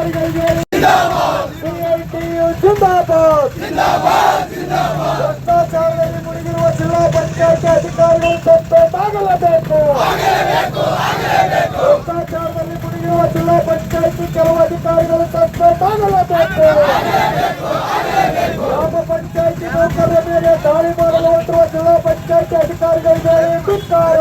ಅಧಿಕಾರಿಗಳಿಗೆ ಭ್ರಷ್ಟಾಚಾರದಲ್ಲಿ ಮುಳುಗಿರುವ ಜಿಲ್ಲಾ ಪಂಚಾಯತ್ ಅಧಿಕಾರಿಗಳು ತಪ್ಪೇಟಾಗಲೇಬೇಕು. ಭ್ರಷ್ಟಾಚಾರದಲ್ಲಿ ಮುಳುಗಿರುವ ಜಿಲ್ಲಾ ಪಂಚಾಯತ್ ಕೆಲವು ಅಧಿಕಾರಿಗಳು ತಪ್ಪೇಟಾಗಲೇಬೇಕು. ಗ್ರಾಮ ಪಂಚಾಯತಿ ನೌಕರರ ಮೇಲೆ ದಾಳಿ ಮಾಡಲು ಹೊರಟಿರುವ ಜಿಲ್ಲಾ ಪಂಚಾಯತ್ ಅಧಿಕಾರಿಗಳಿಗೆ ಧಿಕ್ಕಾರ.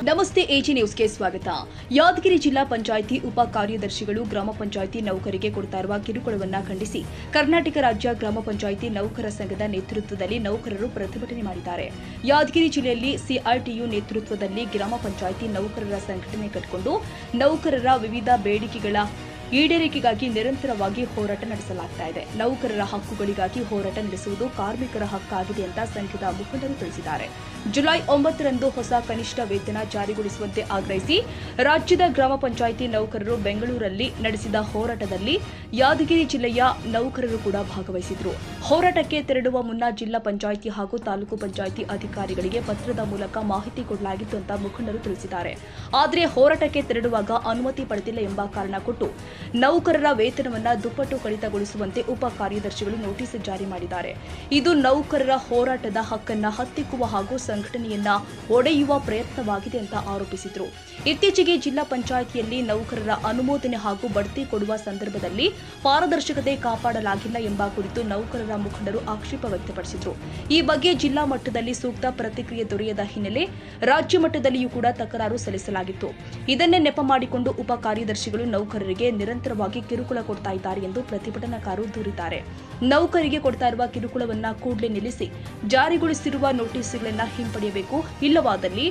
ನಮಸ್ತೆ, ಎಜಿ ನ್ಯೂಸ್ಗೆ ಸ್ವಾಗತ. ಯಾದಗಿರಿ ಜಿಲ್ಲಾ ಪಂಚಾಯಿತಿ ಉಪ ಕಾರ್ಯದರ್ಶಿಗಳು ಗ್ರಾಮ ಪಂಚಾಯಿತಿ ನೌಕರಿಗೆ ಕೊಡ್ತಾ ಇರುವ ಕಿರುಕುಳವನ್ನು ಖಂಡಿಸಿ ಕರ್ನಾಟಕ ರಾಜ್ಯ ಗ್ರಾಮ ಪಂಚಾಯಿತಿ ನೌಕರ ಸಂಘದ ನೇತೃತ್ವದಲ್ಲಿ ನೌಕರರು ಪ್ರತಿಭಟನೆ ಮಾಡಿದ್ದಾರೆ. ಯಾದಗಿರಿ ಜಿಲ್ಲೆಯಲ್ಲಿ ಸಿಐಟಿಯು ನೇತೃತ್ವದಲ್ಲಿ ಗ್ರಾಮ ಪಂಚಾಯಿತಿ ನೌಕರರ ಸಂಘಟನೆ ಕಟ್ಟಿಕೊಂಡು ನೌಕರರ ವಿವಿಧ ಬೇಡಿಕೆಗಳ ಈಡೇರಿಕೆಗಾಗಿ ನಿರಂತರವಾಗಿ ಹೋರಾಟ ನಡೆಸಲಾಗ್ತಾ ಇದೆ. ನೌಕರರ ಹಕ್ಕುಗಳಿಗಾಗಿ ಹೋರಾಟ ನಡೆಸುವುದು ಕಾರ್ಮಿಕರ ಹಕ್ಕಾಗಿದೆ ಅಂತ ಸಂಘದ ಮುಖಂಡರು ತಿಳಿಸಿದ್ದಾರೆ. ಜುಲೈ 9ರಂದು ಹೊಸ ಕನಿಷ್ಠ ವೇತನ ಜಾರಿಗೊಳಿಸುವಂತೆ ಆಗ್ರಹಿಸಿ ರಾಜ್ಯದ ಗ್ರಾಮ ಪಂಚಾಯಿತಿ ನೌಕರರು ಬೆಂಗಳೂರಲ್ಲಿ ನಡೆಸಿದ ಹೋರಾಟದಲ್ಲಿ ಯಾದಗಿರಿ ಜಿಲ್ಲೆಯ ನೌಕರರು ಕೂಡ ಭಾಗವಹಿಸಿದ್ರು. ಹೋರಾಟಕ್ಕೆ ತೆರಳುವ ಮುನ್ನ ಜಿಲ್ಲಾ ಪಂಚಾಯಿತಿ ಹಾಗೂ ತಾಲೂಕು ಪಂಚಾಯಿತಿ ಅಧಿಕಾರಿಗಳಿಗೆ ಪತ್ರದ ಮೂಲಕ ಮಾಹಿತಿ ಕೊಡಲಾಗಿತ್ತು ಅಂತ ಮುಖಂಡರು ತಿಳಿಸಿದ್ದಾರೆ. ಆದರೆ ಹೋರಾಟಕ್ಕೆ ತೆರಳುವಾಗ ಅನುಮತಿ ಪಡೆದಿಲ್ಲ ಎಂಬ ಕಾರಣ ಕೊಟ್ಟು ನೌಕರರ ವೇತನವನ್ನು ದುಪ್ಪಟ್ಟು ಕಡಿತಗೊಳಿಸುವಂತೆ ಉಪ ಕಾರ್ಯದರ್ಶಿಗಳು ನೋಟಿಸ್ ಜಾರಿ ಮಾಡಿದ್ದಾರೆ. ಇದು ನೌಕರರ ಹೋರಾಟದ ಹಕ್ಕನ್ನ ಹತ್ತಿಕ್ಕುವ ಹಾಗೂ ಸಂಘಟನೆಯನ್ನ ಒಡೆಯುವ ಪ್ರಯತ್ನವಾಗಿದೆ ಅಂತ ಆರೋಪಿಸಿದರು. ಇತ್ತೀಚೆಗೆ ಜಿಲ್ಲಾ ಪಂಚಾಯಿತಿಯಲ್ಲಿ ನೌಕರರ ಅನುಮೋದನೆ ಹಾಗೂ ಬಡ್ತಿ ಕೊಡುವ ಸಂದರ್ಭದಲ್ಲಿ ಪಾರದರ್ಶಕತೆ ಕಾಪಾಡಲಾಗಿಲ್ಲ ಎಂಬ ಕುರಿತು ನೌಕರರ ಮುಖಂಡರು ಆಕ್ಷೇಪ ವ್ಯಕ್ತಪಡಿಸಿದರು. ಈ ಬಗ್ಗೆ ಜಿಲ್ಲಾ ಮಟ್ಟದಲ್ಲಿ ಸೂಕ್ತ ಪ್ರತಿಕ್ರಿಯೆ ದೊರೆಯದ ಹಿನ್ನೆಲೆ ರಾಜ್ಯ ಮಟ್ಟದಲ್ಲಿಯೂ ಕೂಡ ತಕರಾರು ಸಲ್ಲಿಸಲಾಗಿತ್ತು. ಇದನ್ನೇ ನೆಪ ಮಾಡಿಕೊಂಡು ಉಪ ಕಾರ್ಯದರ್ಶಿಗಳು ನೌಕರರಿಗೆ ನಿರಂತರವಾಗಿ ಕಿರುಕುಳ ಕೊಡ್ತಾ ಇದ್ದಾರೆ ಎಂದು ಪ್ರತಿಭಟನಾಕಾರರು ದೂರಿದ್ದಾರೆ. ನೌಕರಿಗೆ ಕೊಡ್ತಾ ಇರುವ ಕಿರುಕುಳವನ್ನ ಕೂಡಲೇ ನಿಲ್ಲಿಸಿ ಜಾರಿಗೊಳಿಸಿರುವ ನೋಟಿಸ್ಗಳನ್ನು ಹಿಂಪಡೆಯಬೇಕು, ಇಲ್ಲವಾದಲ್ಲಿ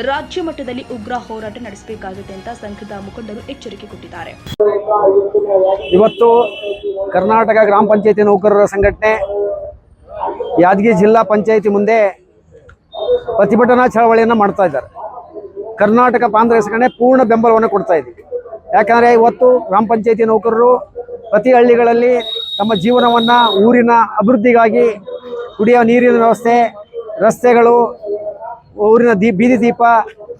ರಾಜ್ಯ ಮಟ್ಟದಲ್ಲಿ ಉಗ್ರ ಹೋರಾಟ ನಡೆಸಬೇಕಾಗುತ್ತೆ ಅಂತ ಸಂಘದ ಮುಖಂಡರು ಎಚ್ಚರಿಕೆ ಕೊಟ್ಟಿದ್ದಾರೆ. ಇವತ್ತು ಕರ್ನಾಟಕ ಗ್ರಾಮ ಪಂಚಾಯತಿ ನೌಕರರ ಸಂಘಟನೆ ಯಾದಗಿರಿ ಜಿಲ್ಲಾ ಪಂಚಾಯತಿ ಮುಂದೆ ಪ್ರತಿಭಟನಾ ಚಳವಳಿಯನ್ನು ಮಾಡ್ತಾ ಇದ್ದಾರೆ. ಕರ್ನಾಟಕ ಕಾಂಗ್ರೆಸ್ ಸಂಘಟನೆ ಪೂರ್ಣ ಬೆಂಬಲವನ್ನು ಕೊಡ್ತಾ ಇದ್ದೀವಿ. ಯಾಕಂದರೆ ಇವತ್ತು ಗ್ರಾಮ ಪಂಚಾಯತಿ ನೌಕರರು ಪ್ರತಿ ಹಳ್ಳಿಗಳಲ್ಲಿ ತಮ್ಮ ಜೀವನವನ್ನು ಊರಿನ ಅಭಿವೃದ್ಧಿಗಾಗಿ ಕುಡಿಯುವ ನೀರಿನ ವ್ಯವಸ್ಥೆ, ರಸ್ತೆಗಳು, ಊರಿನ ಬೀದಿ ದೀಪ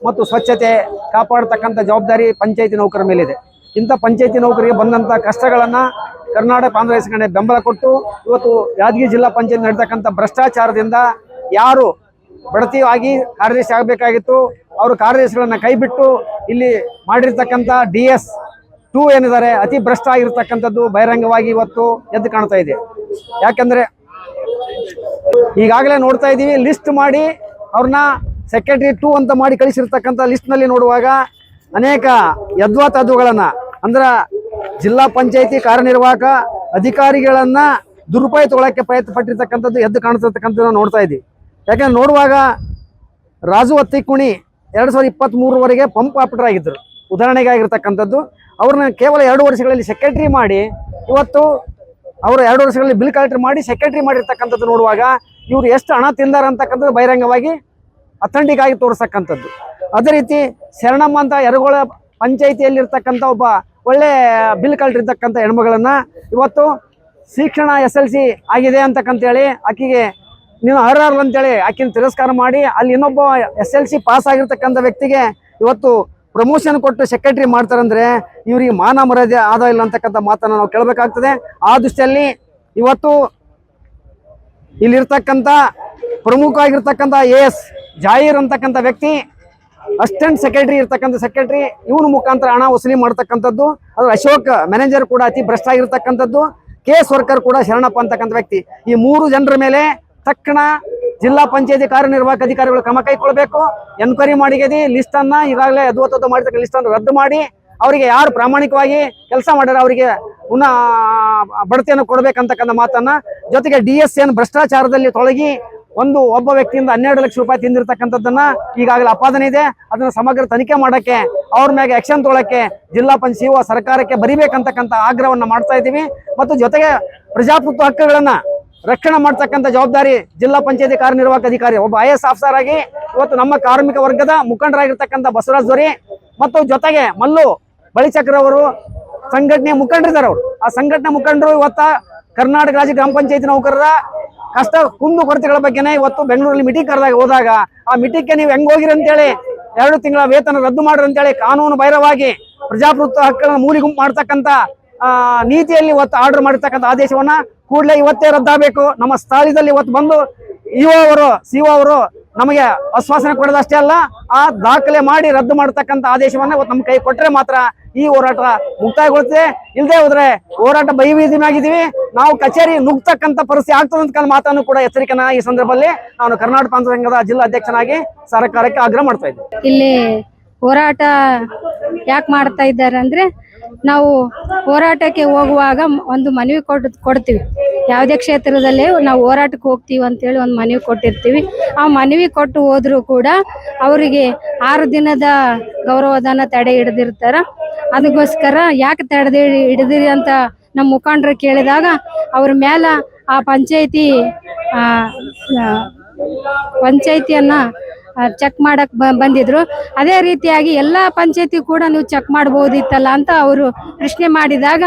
ಮತ್ತು ಸ್ವಚ್ಛತೆ ಕಾಪಾಡತಕ್ಕಂಥ ಜವಾಬ್ದಾರಿ ಪಂಚಾಯತಿ ನೌಕರರ ಮೇಲಿದೆ. ಇಂಥ ಪಂಚಾಯತಿ ನೌಕರಿಗೆ ಬಂದಂಥ ಕಷ್ಟಗಳನ್ನು ಕರ್ನಾಟಕ ಕಾಂಗ್ರೆಸ್ ಸಂಘಟನೆ ಬೆಂಬಲ ಕೊಟ್ಟು ಇವತ್ತು ಯಾದಗಿರಿ ಜಿಲ್ಲಾ ಪಂಚಾಯತ್ ನಡೆತಕ್ಕಂಥ ಭ್ರಷ್ಟಾಚಾರದಿಂದ ಯಾರು ಬಡತಿ ಆಗಿ ಕಾರ್ಯದರ್ಶಿ ಆಗಬೇಕಾಗಿತ್ತು ಅವರು ಕಾರ್ಯದರ್ಶಿಗಳನ್ನು ಕೈಬಿಟ್ಟು ಇಲ್ಲಿ ಮಾಡಿರ್ತಕ್ಕಂಥ DS2 ಏನಿದ್ದಾರೆ ಅತಿ ಭ್ರಷ್ಟ ಆಗಿರ್ತಕ್ಕಂಥದ್ದು ಬಹಿರಂಗವಾಗಿ ಇವತ್ತು ಎದ್ದು ಕಾಣ್ತಾ ಇದೆ. ಯಾಕಂದರೆ ಈಗಾಗಲೇ ನೋಡ್ತಾ ಇದ್ದೀವಿ, ಲಿಸ್ಟ್ ಮಾಡಿ ಅವ್ರನ್ನ ಸೆಕ್ರೆಟರಿ 2 ಅಂತ ಮಾಡಿ ಕಳಿಸಿರ್ತಕ್ಕಂಥ ಲಿಸ್ಟ್ನಲ್ಲಿ ನೋಡುವಾಗ ಅನೇಕ ಯದ್ವಾತದ್ದುಗಳನ್ನು ಅಂದ್ರೆ ಜಿಲ್ಲಾ ಪಂಚಾಯತಿ ಕಾರ್ಯನಿರ್ವಾಹಕ ಅಧಿಕಾರಿಗಳನ್ನು ದುರುಪಯೋಗ ತಗೊಳ್ಳೋಕ್ಕೆ ಪ್ರಯತ್ನ ಪಟ್ಟಿರ್ತಕ್ಕಂಥದ್ದು ಎದ್ದು ಕಾಣಿಸಿರ್ತಕ್ಕಂಥದ್ದು ನೋಡ್ತಾ ಇದ್ದೀವಿ. ಯಾಕಂದ್ರೆ ನೋಡುವಾಗ ರಾಜು ಹತ್ತಿಕುಣಿ 2023ವರೆಗೆ ಪಂಪ್ ಆಪರೇಟರ್ ಆಗಿದ್ದರು, ಉದಾಹರಣೆಗೆ ಆಗಿರ್ತಕ್ಕಂಥದ್ದು. ಅವ್ರನ್ನ ಕೇವಲ 2 ವರ್ಷಗಳಲ್ಲಿ ಸೆಕ್ರೆಟರಿ ಮಾಡಿ ಇವತ್ತು ಅವರು 2 ವರ್ಷಗಳಲ್ಲಿ ಬಿಲ್ ಕಲೆಕ್ಟರ್ ಮಾಡಿ ಸೆಕ್ರೆಟರಿ ಮಾಡಿರ್ತಕ್ಕಂಥದ್ದು ನೋಡುವಾಗ ಇವರು ಎಷ್ಟು ಹಣ ತಿಂದಾರ ಅಂತಕ್ಕಂಥದ್ದು ಬಹಿರಂಗವಾಗಿ ಅಥೆಂಟಿಕ್ ಆಗಿ ತೋರಿಸ್ತಕ್ಕಂಥದ್ದು. ಅದೇ ರೀತಿ ಶರಣಮ್ಮ ಅಂತ ಯರಗೋಳ ಪಂಚಾಯಿತಿಯಲ್ಲಿರ್ತಕ್ಕಂಥ ಒಬ್ಬ ಒಳ್ಳೆ ಬಿಲ್ ಕಲೆಕ್ಟರ್ ಇರ್ತಕ್ಕಂಥ ಹೆಣ್ಮಗಳನ್ನು ಇವತ್ತು ಶಿಕ್ಷಣ SLC ಆಗಿದೆ ಅಂತಕ್ಕಂತೇಳಿ ಆಕೆಗೆ ನೀನು ಅರ್ಹರಲ್ಲ ಅಂತೇಳಿ ಆಕೆನ ತಿರಸ್ಕಾರ ಮಾಡಿ ಅಲ್ಲಿ ಇನ್ನೊಬ್ಬ SLC ಪಾಸ್ ಆಗಿರ್ತಕ್ಕಂಥ ವ್ಯಕ್ತಿಗೆ ಇವತ್ತು ಪ್ರಮೋಷನ್ ಕೊಟ್ಟು ಸೆಕ್ರೆಟರಿ ಮಾಡ್ತಾರಂದ್ರೆ ಇವರಿಗೆ ಮಾನ ಮರ್ಯಾದೆ ಆದ ಇಲ್ಲ ಅಂತಕ್ಕಂಥ ಮಾತನ್ನು ನಾವು ಕೇಳಬೇಕಾಗ್ತದೆ. ಆ ದೃಷ್ಟಿಯಲ್ಲಿ ಇವತ್ತು ಇಲ್ಲಿರ್ತಕ್ಕಂಥ ಪ್ರಮುಖ ಆಗಿರ್ತಕ್ಕಂಥ AS ಜಾಹೀರ್ ಅಂತಕ್ಕಂಥ ವ್ಯಕ್ತಿ ಅಸಿಸ್ಟೆಂಟ್ ಸೆಕ್ರೆಟರಿ ಇರ್ತಕ್ಕಂಥ ಸೆಕ್ರೆಟರಿ ಇವನ ಮುಖಾಂತರ ಹಣ ವಸೂಲಿ ಮಾಡ್ತಕ್ಕಂಥದ್ದು. ಅದು ಅಶೋಕ್ ಮ್ಯಾನೇಜರ್ ಕೂಡ ಅತಿ ಭ್ರಷ್ಟ ಆಗಿರ್ತಕ್ಕಂಥದ್ದು. KS ವರ್ಕರ್ ಕೂಡ ಶರಣಪ್ಪ ಅಂತಕ್ಕಂಥ ವ್ಯಕ್ತಿ. ಈ 3 ಜನರ ಮೇಲೆ ತಕ್ಷಣ ಜಿಲ್ಲಾ ಪಂಚಾಯತಿ ಕಾರ್ಯನಿರ್ವಾಹಕ ಅಧಿಕಾರಿಗಳು ಕ್ರಮ ಕೈಗೊಳ್ಳಬೇಕು. ಎನ್ಕ್ವೈರಿ ಮಾಡಿಗದಿ ಲಿಸ್ಟನ್ನು ಈಗಾಗಲೇ ಯದ್ವಾತದ್ದು ಮಾಡಿರ್ತಕ್ಕ ಲಿಸ್ಟನ್ನು ರದ್ದು ಮಾಡಿ ಅವರಿಗೆ ಯಾರು ಪ್ರಾಮಾಣಿಕವಾಗಿ ಕೆಲಸ ಮಾಡ್ಯಾರ ಅವರಿಗೆ ಪುನಃ ಬಡ್ತಿಯನ್ನು ಕೊಡಬೇಕಂತಕ್ಕಂಥ ಮಾತನ್ನು, ಜೊತೆಗೆ DS ಏನು ಭ್ರಷ್ಟಾಚಾರದಲ್ಲಿ ತೊಳಗಿ ಒಬ್ಬ ವ್ಯಕ್ತಿಯಿಂದ 12 ಲಕ್ಷ ರೂಪಾಯಿ ತಿಂದಿರ್ತಕ್ಕಂಥದ್ದನ್ನು ಈಗಾಗಲೇ ಅಪಾದನೆ ಇದೆ. ಅದನ್ನು ಸಮಗ್ರ ತನಿಖೆ ಮಾಡೋಕ್ಕೆ ಅವ್ರ ಮ್ಯಾಗೆ ಆಕ್ಷನ್ ತೊಗೊಳಕ್ಕೆ ಜಿಲ್ಲಾ ಪಂಚಾಯತ್ ಸರ್ಕಾರಕ್ಕೆ ಬರಿಬೇಕಂತಕ್ಕಂಥ ಆಗ್ರಹವನ್ನು ಮಾಡ್ತಾ ಇದ್ದೀವಿ. ಮತ್ತು ಜೊತೆಗೆ ಪ್ರಜಾಪ್ರಭುತ್ವ ಹಕ್ಕುಗಳನ್ನು ರಕ್ಷಣೆ ಮಾಡ್ತಕ್ಕಂಥ ಜವಾಬ್ದಾರಿ ಜಿಲ್ಲಾ ಪಂಚಾಯತಿ ಕಾರ್ಯನಿರ್ವಾಹಕ ಅಧಿಕಾರಿ ಒಬ್ಬ IAS ಆಫೀಸರ್ ಆಗಿ ಇವತ್ತು ನಮ್ಮ ಕಾರ್ಮಿಕ ವರ್ಗದ ಮುಖಂಡರಾಗಿರ್ತಕ್ಕಂಥ ಬಸವರಾಜ್ ದೊರೆ ಮತ್ತು ಜೊತೆಗೆ ಮಲ್ಲು ಬಳಿಚಕ್ರ ಅವರು ಸಂಘಟನೆ ಮುಖಂಡರಿದ್ದಾರೆ. ಅವರು ಆ ಸಂಘಟನೆ ಮುಖಂಡರು ಇವತ್ತ ಕರ್ನಾಟಕ ರಾಜ್ಯ ಗ್ರಾಮ ಪಂಚಾಯತಿ ನೌಕರರ ಕಷ್ಟ ಕುಂದು ಕೊರತೆಗಳ ಬಗ್ಗೆನೇ ಇವತ್ತು ಬೆಂಗಳೂರಲ್ಲಿ ಮೀಟಿಂಗ್ ಕರೆದಾಗ ಹೋದಾಗ ಆ ಮೀಟಿಂಗ್ಗೆ ನೀವು ಹೆಂಗ್ ಹೋಗಿರಿ ಅಂತೇಳಿ 2 ತಿಂಗಳ ವೇತನ ರದ್ದು ಮಾಡ್ರಿ ಅಂತೇಳಿ ಕಾನೂನು ಬೈರವಾಗಿ ಪ್ರಜಾಪ್ರಭುತ್ವ ಹಕ್ಕನ್ನು ಮೂಲಿಗುಂಪು ಮಾಡ್ತಕ್ಕಂಥ ನೀತಿಯಲ್ಲಿ ಇವತ್ತು ಆರ್ಡರ್ ಮಾಡಿರ್ತಕ್ಕಂಥ ಆದೇಶವನ್ನ ಕೂಡಲೇ ಇವತ್ತೇ ರದ್ದಾಗಬೇಕು. ನಮ್ಮ ಸ್ಥಳದಲ್ಲಿ ಇವತ್ತು ಬಂದು ಇಒ ಅವರು ಸಿಒ ಅವರು ನಮಗೆ ಆಶ್ವಾಸನೆ ಕೊಡೋದಷ್ಟೇ ಅಲ್ಲ, ಆ ದಾಖಲೆ ಮಾಡಿ ರದ್ದು ಮಾಡತಕ್ಕಂಥ ಆದೇಶವನ್ನ ಇವತ್ತು ನಮ್ಮ ಕೈ ಕೊಟ್ಟರೆ ಮಾತ್ರ ಈ ಹೋರಾಟ ಮುಕ್ತಾಯಗೊಳ್ಳುತ್ತೆ. ಇಲ್ಲದೆ ಹೋದ್ರೆ ಹೋರಾಟ ಬೈವೀದಿ ಮ್ಯಾಗಿದ್ದೀವಿ, ನಾವು ಕಚೇರಿ ನುಗ್ತಕ್ಕಂಥ ಪರಿಸ್ಥಿತಿ ಆಗ್ತದೆ ಅಂತ ಮಾತನ್ನು ಕೂಡ ಎಚ್ಚರಿಕೆನ ಈ ಸಂದರ್ಭದಲ್ಲಿ ನಾನು ಕರ್ನಾಟಕ ಪಂಚಾಯತ್ ಸಂಘದ ಜಿಲ್ಲಾ ಅಧ್ಯಕ್ಷನಾಗಿ ಸರ್ಕಾರಕ್ಕೆ ಆಗ್ರಹ ಮಾಡ್ತಾ ಇದ್ದೀನಿ. ಇಲ್ಲಿ ಹೋರಾಟ ಯಾಕೆ ಮಾಡ್ತಾ ಇದ್ದಾರೆ ಅಂದ್ರೆ, ನಾವು ಹೋರಾಟಕ್ಕೆ ಹೋಗುವಾಗ ಒಂದು ಮನವಿ ಕೊಡ್ತೀವಿ. ಯಾವುದೇ ಕ್ಷೇತ್ರದಲ್ಲಿ ನಾವು ಹೋರಾಟಕ್ಕೆ ಹೋಗ್ತೀವಿ ಅಂತೇಳಿ ಒಂದು ಮನವಿ ಕೊಟ್ಟಿರ್ತೀವಿ. ಆ ಮನವಿ ಕೊಟ್ಟು ಹೋದ್ರು ಕೂಡ ಅವರಿಗೆ 6 ದಿನದ ಗೌರವಧನ ತಡೆ ಹಿಡಿದಿರ್ತಾರ. ಅದಕ್ಕೋಸ್ಕರ ಯಾಕೆ ತಡೆ ಹಿಡಿದಿರಿ ಅಂತ ನಮ್ಮ ಮುಖಂಡರು ಕೇಳಿದಾಗ ಅವ್ರ ಮೇಲೆ ಆ ಪಂಚಾಯಿತಿಯನ್ನ ಚೆಕ್ ಮಾಡಕ್ ಬಂದಿದ್ರು. ಅದೇ ರೀತಿಯಾಗಿ ಎಲ್ಲಾ ಪಂಚಾಯತಿ ಕೂಡ ನೀವು ಚೆಕ್ ಮಾಡಬಹುದಿತ್ತಲ್ಲ ಅಂತ ಅವರು ಪ್ರಶ್ನೆ ಮಾಡಿದಾಗ,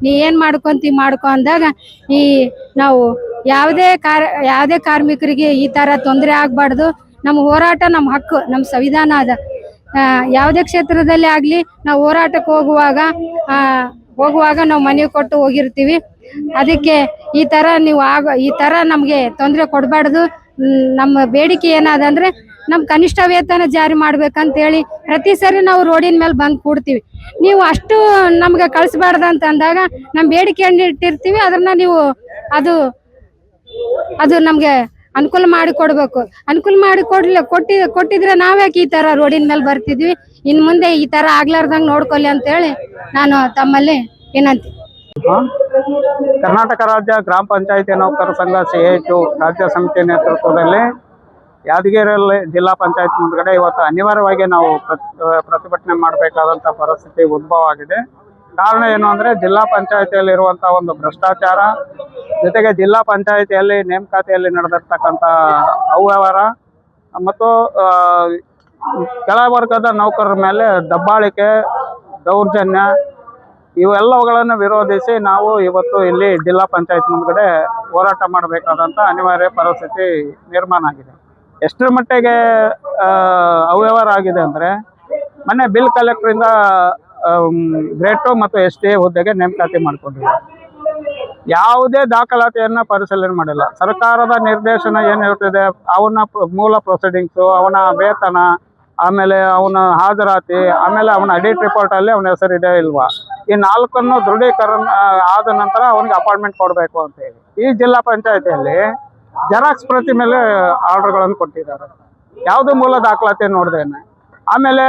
ನೀ ಏನ್ ಮಾಡ್ಕೊ ಅಂದಾಗ, ಈ ನಾವು ಯಾವುದೇ ಕಾರ್ಮಿಕರಿಗೆ ಈ ತರ ತೊಂದರೆ ಆಗ್ಬಾರ್ದು, ನಮ್ಮ ಹೋರಾಟ ನಮ್ಮ ಹಕ್ಕು, ನಮ್ಮ ಸಂವಿಧಾನ ಅದ. ಯಾವುದೇ ಕ್ಷೇತ್ರದಲ್ಲಿ ಆಗ್ಲಿ ನಾವು ಹೋರಾಟಕ್ಕೆ ಹೋಗುವಾಗ ನಾವು ಮನವಿ ಕೊಟ್ಟು ಹೋಗಿರ್ತೀವಿ. ಅದಕ್ಕೆ ಈ ತರ ನಮ್ಗೆ ತೊಂದರೆ ಕೊಡಬಾರ್ದು. ನಮ್ಮ ಬೇಡಿಕೆ ಏನಾದಂದ್ರೆ ನಮ್ ಕನಿಷ್ಠ ವೇತನ ಜಾರಿ ಮಾಡ್ಬೇಕಂತ ಹೇಳಿ ಪ್ರತಿ ಸರಿ ನಾವು ರೋಡಿನ ಮೇಲೆ ಬಂದ್ ಕೂಡ್ತೀವಿ. ನೀವು ಅಷ್ಟು ನಮ್ಗೆ ಕಳಿಸ್ಬಾರ್ದು ಅಂತ ಅಂದಾಗ ನಮ್ ಬೇಡಿಕೆ ಇಟ್ಟಿರ್ತೀವಿ, ಅದನ್ನ ನೀವು ಅದು ನಮ್ಗೆ ಅನುಕೂಲ ಮಾಡಿ ಕೊಡ್ಬೇಕು. ಅನುಕೂಲ ಮಾಡಿ ಕೊಟ್ಟಿದ್ರೆ ನಾವ್ಯಾಕೆ ಈ ತರ ರೋಡಿನ ಮೇಲೆ ಬರ್ತಿದ್ವಿ. ಇನ್ ಮುಂದೆ ಈ ತರ ಆಗ್ಲಾರ್ದಂಗ್ ನೋಡ್ಕೊಳ್ಳಿ ಅಂತ ಹೇಳಿ ನಾನು ತಮ್ಮಲ್ಲಿ ವಿನಂತಿ. ಕರ್ನಾಟಕ ರಾಜ್ಯ ಗ್ರಾಮ ಪಂಚಾಯಿತಿ ನೌಕರ ಸಂಘ CITU ರಾಜ್ಯ ಸಮಿತಿ ನೇತೃತ್ವದಲ್ಲಿ ಯಾದಗಿರಿಯಲ್ಲಿ ಜಿಲ್ಲಾ ಪಂಚಾಯತ್ ಮುಂದ್ಗಡೆ ಇವತ್ತು ಅನಿವಾರ್ಯವಾಗಿ ನಾವು ಪ್ರತಿಭಟನೆ ಮಾಡಬೇಕಾದಂಥ ಪರಿಸ್ಥಿತಿ ಉದ್ಭವ ಆಗಿದೆ. ಕಾರಣ ಏನು ಅಂದರೆ, ಜಿಲ್ಲಾ ಪಂಚಾಯಿತಿಯಲ್ಲಿ ಇರುವಂಥ ಒಂದು ಭ್ರಷ್ಟಾಚಾರ, ಜೊತೆಗೆ ಜಿಲ್ಲಾ ಪಂಚಾಯಿತಿಯಲ್ಲಿ ನೇಮಕಾತಿಯಲ್ಲಿ ನಡೆದಿರ್ತಕ್ಕಂಥ ಅವ್ಯವಹಾರ ಮತ್ತು ಕೆಳವರ್ಗದ ನೌಕರರ ಮೇಲೆ ದಬ್ಬಾಳಿಕೆ, ದೌರ್ಜನ್ಯ ಇವೆಲ್ಲವುಗಳನ್ನು ವಿರೋಧಿಸಿ ನಾವು ಇವತ್ತು ಇಲ್ಲಿ ಜಿಲ್ಲಾ ಪಂಚಾಯತ್ ಮುಂದ್ಗಡೆ ಹೋರಾಟ ಮಾಡಬೇಕಾದಂಥ ಅನಿವಾರ್ಯ ಪರಿಸ್ಥಿತಿ ನಿರ್ಮಾಣ ಆಗಿದೆ. ಎಷ್ಟರ ಮಟ್ಟಿಗೆ ಅವ್ಯವಹಾರ ಆಗಿದೆ ಅಂದರೆ, ಮೊನ್ನೆ ಬಿಲ್ ಕಲೆಕ್ಟರಿಂದ ಗ್ರೇಡ್ 2 ಮತ್ತು STA ಹುದ್ದೆಗೆ ನೇಮಕಾತಿ ಮಾಡಿಕೊಂಡಿದ್ದಾರೆ. ಯಾವುದೇ ದಾಖಲಾತಿಯನ್ನು ಪರಿಶೀಲನೆ ಮಾಡಿಲ್ಲ. ಸರ್ಕಾರದ ನಿರ್ದೇಶನ ಏನಿರ್ತದೆ, ಅವನ ಮೂಲ ಪ್ರೊಸೀಡಿಂಗ್ಸು, ಅವನ ವೇತನ, ಆಮೇಲೆ ಅವನ ಹಾಜರಾತಿ, ಆಮೇಲೆ ಅವನ ಆಡಿಟ್ ರಿಪೋರ್ಟಲ್ಲಿ ಅವನ ಹೆಸರಿದೆ ಇಲ್ವಾ, ಈ 4 ದೃಢೀಕರಣ ಆದ ನಂತರ ಅವನಿಗೆ ಅಪಾಯಿಂಟ್ಮೆಂಟ್ ಕೊಡಬೇಕು ಅಂತ ಹೇಳಿ ಈ ಜಿಲ್ಲಾ ಪಂಚಾಯತಿಯಲ್ಲಿ ಜೆರಾಕ್ಸ್ ಪ್ರತಿ ಮೇಲೆ ಆರ್ಡರ್ಗಳನ್ನು ಕೊಟ್ಟಿದ್ದಾರೆ. ಯಾವುದು ಮೂಲ ದಾಖಲಾತಿ ನೋಡ್ದೇನೆ. ಆಮೇಲೆ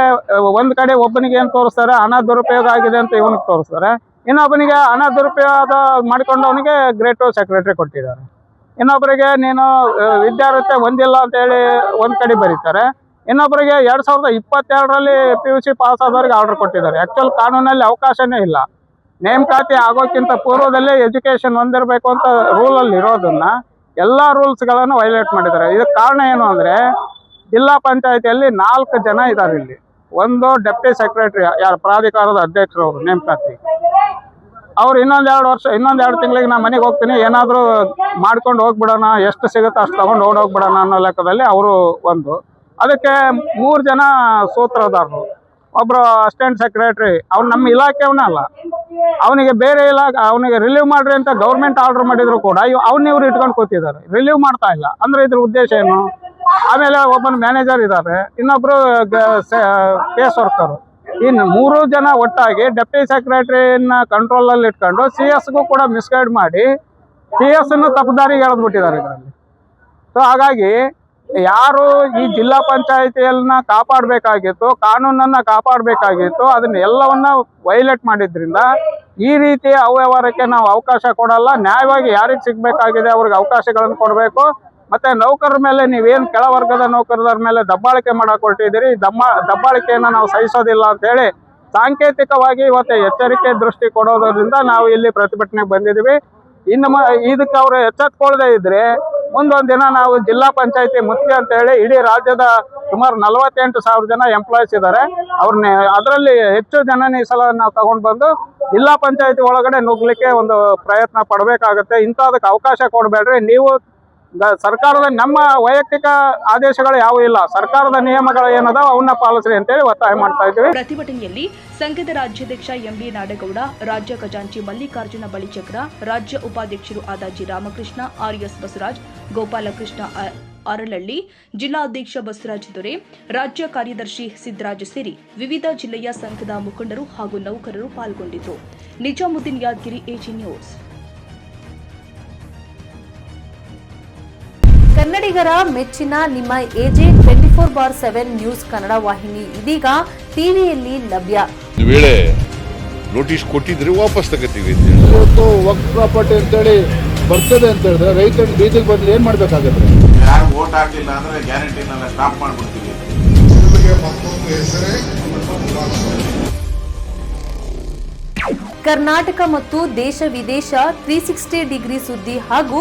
ಒಂದು ಕಡೆ ಒಬ್ಬನಿಗೆ ಏನು ತೋರಿಸ್ತಾರೆ, ಹಣ ದುರುಪಯೋಗ ಆಗಿದೆ ಅಂತ ಇವನಿಗೆ ತೋರಿಸ್ತಾರೆ. ಇನ್ನೊಬ್ಬನಿಗೆ ಹಣ ದುರುಪಯೋಗ ಮಾಡಿಕೊಂಡವನಿಗೆ ಗ್ರೇಡ್ 2 ಸೆಕ್ರೆಟರಿ ಕೊಟ್ಟಿದ್ದಾರೆ. ಇನ್ನೊಬ್ಬರಿಗೆ ನೀನು ವಿದ್ಯಾರ್ಥಿ ಹೊಂದಿಲ್ಲ ಅಂತ ಹೇಳಿ ಒಂದು ಕಡೆ ಬರೀತಾರೆ. ಇನ್ನೊಬ್ಬರಿಗೆ 2022ರಲ್ಲಿ PUC ಪಾಸ್ ಆದವ್ರಿಗೆ ಆರ್ಡರ್ ಕೊಟ್ಟಿದ್ದಾರೆ. ಆ್ಯಕ್ಚುಲ್ ಕಾನೂನಲ್ಲಿ ಅವಕಾಶನೇ ಇಲ್ಲ. ನೇಮಕಾತಿ ಆಗೋಕ್ಕಿಂತ ಪೂರ್ವದಲ್ಲೇ ಎಜುಕೇಷನ್ ಹೊಂದಿರಬೇಕು ಅಂತ ರೂಲಲ್ಲಿ ಇರೋದನ್ನ ಎಲ್ಲ ರೂಲ್ಸ್ಗಳನ್ನು ವೈಲೇಟ್ ಮಾಡಿದ್ದಾರೆ. ಇದಕ್ಕೆ ಕಾರಣ ಏನು ಅಂದರೆ, ಜಿಲ್ಲಾ ಪಂಚಾಯತಿಯಲ್ಲಿ 4 ಜನ ಇದ್ದಾರೆ. ಇಲ್ಲಿ ಒಂದು ಡೆಪ್ಟಿ ಸೆಕ್ರೆಟರಿ, ಯಾರು ಪ್ರಾಧಿಕಾರದ ಅಧ್ಯಕ್ಷರು, ಅವರು ನೇಮಕಾತಿ. ಅವ್ರು ಇನ್ನೊಂದು 2 ತಿಂಗಳಿಗೆ ನಾನು ಮನೆಗೆ ಹೋಗ್ತೀನಿ, ಏನಾದರೂ ಮಾಡ್ಕೊಂಡು ಹೋಗ್ಬಿಡೋಣ, ಎಷ್ಟು ಸಿಗುತ್ತೋ ಅಷ್ಟು ತೊಗೊಂಡು ಓಡೋಗ್ಬಿಡೋಣ ಅನ್ನೋ ಲೆಕ್ಕದಲ್ಲಿ ಅವರು ಒಂದು. ಅದಕ್ಕೆ 3 ಜನ ಸೂತ್ರಧಾರರು, ಒಬ್ಬರು ಅಸಿಸ್ಟೆಂಟ್ ಸೆಕ್ರೆಟರಿ, ಅವ್ನು ನಮ್ಮ ಇಲಾಖೆಯವನೇ ಅಲ್ಲ, ಅವನಿಗೆ ಬೇರೆ ಅವನಿಗೆ ರಿಲೀವ್ ಮಾಡ್ರಿ ಅಂತ ಗೌರ್ಮೆಂಟ್ ಆರ್ಡರ್ ಮಾಡಿದ್ರು ಕೂಡ ಇವ್ರು ಇಟ್ಕೊಂಡು ಕೂತಿದ್ದಾರೆ, ರಿಲೀವ್ ಮಾಡ್ತಾ ಇಲ್ಲ. ಅಂದ್ರೆ ಇದ್ರ ಉದ್ದೇಶ ಏನು? ಆಮೇಲೆ ಒಬ್ಬನ ಮ್ಯಾನೇಜರ್ ಇದ್ದಾರೆ, ಇನ್ನೊಬ್ರು ಕೇಸ್ ವರ್ಕರು. ಇನ್ನು 3 ಜನ ಒಟ್ಟಾಗಿ ಡೆಪ್ಟಿ ಸೆಕ್ರೆಟರಿನ ಕಂಟ್ರೋಲಲ್ಲಿ ಇಟ್ಕೊಂಡು CS ಕೂಡ ಮಿಸ್ಗೈಡ್ ಮಾಡಿ CS ತಪ್ಪುದಾರಿಗೆ ಎಳೆದ್ಬಿಟ್ಟಿದ್ದಾರೆ ಇದರಲ್ಲಿ. ಸೊ ಹಾಗಾಗಿ ಯಾರು ಈ ಜಿಲ್ಲಾ ಪಂಚಾಯಿತಿಯನ್ನ ಕಾಪಾಡಬೇಕಾಗಿತ್ತು, ಕಾನೂನನ್ನ ಕಾಪಾಡಬೇಕಾಗಿತ್ತು, ಅದನ್ನ ಎಲ್ಲವನ್ನ ವೈಲೇಟ್ ಮಾಡಿದ್ರಿಂದ ಈ ರೀತಿಯ ಅವ್ಯವಹಾರಕ್ಕೆ ನಾವು ಅವಕಾಶ ಕೊಡಲ್ಲ. ನ್ಯಾಯವಾಗಿ ಯಾರಿಗೆ ಸಿಗ್ಬೇಕಾಗಿದೆ ಅವ್ರಿಗೆ ಅವಕಾಶಗಳನ್ನು ಕೊಡಬೇಕು. ಮತ್ತೆ ನೌಕರರ ಮೇಲೆ ನೀವೇನು ಕೆಳವರ್ಗದ ನೌಕರರ ಮೇಲೆ ದಬ್ಬಾಳಿಕೆ ಮಾಡಕ್ ಹೊರಟಿದ್ದೀರಿ, ದಬ್ಬಾಳಿಕೆಯನ್ನು ನಾವು ಸಹಿಸೋದಿಲ್ಲ ಅಂತ ಹೇಳಿ ಸಾಂಕೇತಿಕವಾಗಿ ಇವತ್ತು ಎಚ್ಚರಿಕೆ ದೃಷ್ಟಿ ಕೊಡೋದ್ರಿಂದ ನಾವು ಇಲ್ಲಿ ಪ್ರತಿಭಟನೆಗೆ ಬಂದಿದ್ದೀವಿ. ಇನ್ನು ಇದಕ್ಕೆ ಅವರು ಎಚ್ಚೆತ್ಕೊಳ್ಳದೆ ಇದ್ರೆ ಮುಂದೊಂದು ದಿನ ನಾವು ಜಿಲ್ಲಾ ಪಂಚಾಯತಿ ಮುಖ್ಯ ಅಂತ ಹೇಳಿ ಇಡೀ ರಾಜ್ಯದ ಸುಮಾರು 48,000 ಜನ ಎಂಪ್ಲಾಯೀಸ್ ಇದ್ದಾರೆ, ಅವ್ರನ್ನ ಅದರಲ್ಲಿ ಹೆಚ್ಚು ಜನ ಈ ಸಲ ನಾವು ತಗೊಂಡು ಬಂದು ಜಿಲ್ಲಾ ಪಂಚಾಯತಿ ಒಳಗಡೆ ನುಗ್ಲಿಕ್ಕೆ ಒಂದು ಪ್ರಯತ್ನ ಪಡಬೇಕಾಗುತ್ತೆ. ಇಂಥದಕ್ಕೆ ಅವಕಾಶ ಕೊಡಬೇಡ್ರಿ. ನೀವು ಸರ್ಕಾರದ ನಮ್ಮ ವೈಯಕ್ತಿಕ ಆದೇಶಗಳು ಯಾವೂ ಇಲ್ಲ, ಸರ್ಕಾರದ ನಿಯಮಗಳು ಏನದಾವ ಅವನ್ನ ಪಾಲಿಸ್ರಿ ಅಂತೇಳಿ ಒತ್ತಾಯ ಮಾಡ್ತಾ ಇದ್ದೀವಿ. ಪ್ರತಿಭಟನೆಯಲ್ಲಿ ಸಂಘದ ರಾಜ್ಯಾಧ್ಯಕ್ಷ ಎಂಬಿ ನಾಡಗೌಡ, ರಾಜ್ಯ ಖಜಾಂಚಿ ಮಲ್ಲಿಕಾರ್ಜುನ ಬಳಿಚಕ್ರ, ರಾಜ್ಯ ಉಪಾಧ್ಯಕ್ಷರು ಆದ ಜಿ ರಾಮಕೃಷ್ಣ, ಆರ್ಎಸ್ ಬಸವರಾಜ್, ಗೋಪಾಲಕೃಷ್ಣ ಅರಳಳ್ಳಿ, ಜಿಲ್ಲಾಧ್ಯಕ್ಷ ಬಸವರಾಜ್ ದೊರೆ, ರಾಜ್ಯ ಕಾರ್ಯದರ್ಶಿ ಸಿದ್ದರಾಜ್ ಸೇರಿ ವಿವಿಧ ಜಿಲ್ಲೆಯ ಸಂಘದ ಮುಖಂಡರು ಹಾಗೂ ನೌಕರರು ಪಾಲ್ಗೊಂಡಿದ್ದರು. Nizamuddin Yadgiri, AG news. ಕನ್ನಡಿಗರ ಮೆಚ್ಚಿನ ನಿಮ್ಮ ಎಜೆ 24/7 ನ್ಯೂಸ್ ಕನ್ನಡ ವಾಹಿನಿ ಇದೀಗ ಟಿವಿಯಲ್ಲಿ ಲಭ್ಯ. ಒಂದು ವೇಳೆ ನೋಟಿಸ್ ಕೊಟ್ಟಿದ್ರೆ ವಾಪಸ್ ತಗೋತೀವಿ. ಇವತ್ತು ವಕ್ಫ್ ಪ್ರಾಪರ್ಟಿ ಅಂತೇಳಿ ಬರ್ತದೆ ಅಂತ ಹೇಳಿದ್ರೆ ರೈತರು ಬೀದಿಗೆ ಬಂದ್ರೆ ಏನ್ ಮಾಡ್ಬೇಕಾಗತ್ತೆ? ಯಾರು ವೋಟ್ ಹಾಕಿಲ್ಲ ಅಂದ್ರೆ ಗ್ಯಾರಂಟಿನೆಲ್ಲ ಸ್ಟಾಪ್ ಮಾಡ್ಬಿಡ್ತೀವಿ. ಕರ್ನಾಟಕ ಮತ್ತು ದೇಶ ವಿದೇಶ 360 ಡಿಗ್ರಿ ಸುದ್ದಿ ಹಾಗೂ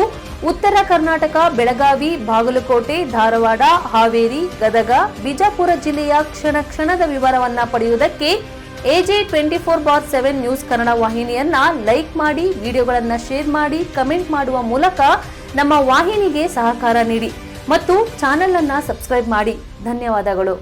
ಉತ್ತರ ಕರ್ನಾಟಕ, ಬೆಳಗಾವಿ, ಬಾಗಲಕೋಟೆ, ಧಾರವಾಡ, ಹಾವೇರಿ, ಗದಗ, ಬಿಜಾಪುರ ಜಿಲ್ಲೆಯ ಕ್ಷಣ ಕ್ಷಣದ ವಿವರವನ್ನ ಪಡೆಯುವುದಕ್ಕೆ ಎಜೆ 24/7 ನ್ಯೂಸ್ ಕನ್ನಡ ವಾಹಿನಿಯನ್ನ ಲೈಕ್ ಮಾಡಿ, ವಿಡಿಯೋಗಳನ್ನ ಶೇರ್ ಮಾಡಿ, ಕಮೆಂಟ್ ಮಾಡುವ ಮೂಲಕ ನಮ್ಮ ವಾಹಿನಿಗೆ ಸಹಕಾರ ನೀಡಿ ಮತ್ತು ಚಾನೆಲ್ ಅನ್ನ ಸಬ್ಸ್ಕ್ರೈಬ್ ಮಾಡಿ. ಧನ್ಯವಾದಗಳು.